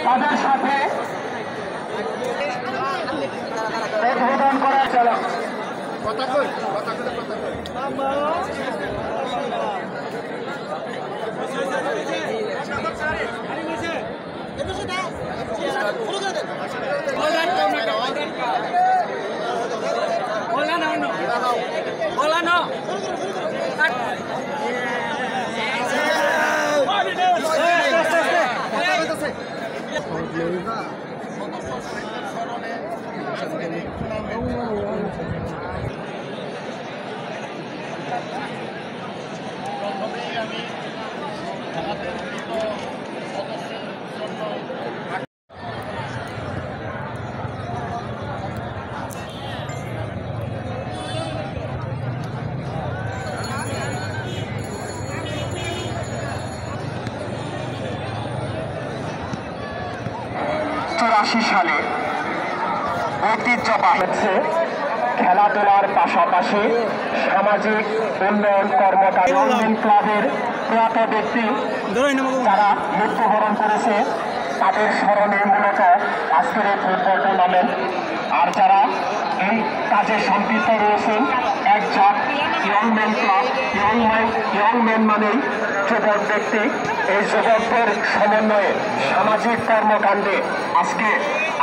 তাদের সাথে উদ্বোধন করা চলো সালে ঐতিহ্যবাহী হচ্ছে খেলাধুলার পাশাপাশি সামাজিক উন্নয়ন কর্মকাণ্ড ক্লাবের প্রয়াত ব্যক্তি যারা মৃত্যুবরণ করেছে তাদের স্মরণে মূলত আজকের এই ফুটবল টুর্নামেন্ট। আর যারা এই কাজে সম্পৃক্ত রয়েছেন একজন ইয়ংম্যান ক্লাব, ইয়ংম্যান মানেই যুবক ব্যক্তি, এই যুবকদের সমন্বয়ে সামাজিক কর্মকাণ্ডে আজকে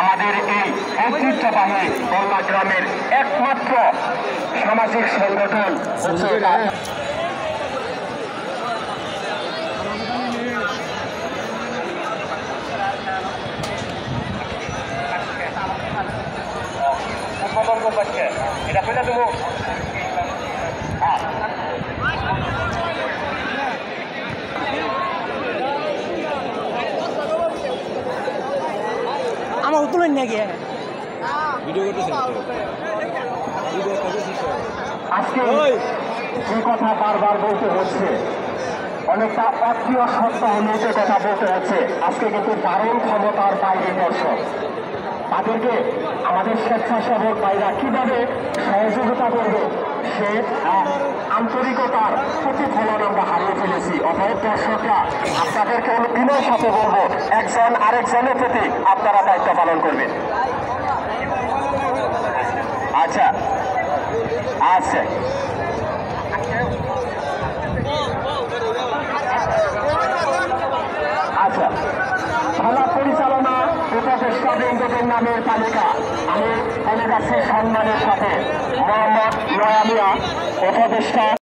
আমাদের এই ঐতিহ্যবাহী বল্লা গ্রামের একমাত্র সামাজিক সংগঠন হচ্ছে এটা পেলে দেবো। আমার তুলেন না গিয়ে আজকে যে কথা বারবার বলতে হচ্ছে, অনেকটা অপ্রিয় সত্য হলেও যে কথা বলতে হচ্ছে, আজকে কিন্তু দারুণ ক্ষমতার বাইরে দর্শক তাদেরকে আমাদের স্বেচ্ছাসেবক ভাইরা কিভাবে সহযোগিতা করবে সে আন্তরিকতার প্রতিফলন আমরা হারিয়ে ফেলেছি। অতএব দর্শকরা আপনাদেরকে বিনয়ের সাথে বলবো, একজন আরেকজনের প্রতি আপনারা দায়িত্ব পালন করবেন। আচ্ছা আচ্ছা আচ্ছা খেলা পরিচালনা উপদেষ্টা বৃন্দদের নামের তালিকা আমি বলে যাচ্ছি সম্মানের সাথে মোহাম্মদ নয়া মিয়া উপদেষ্টা।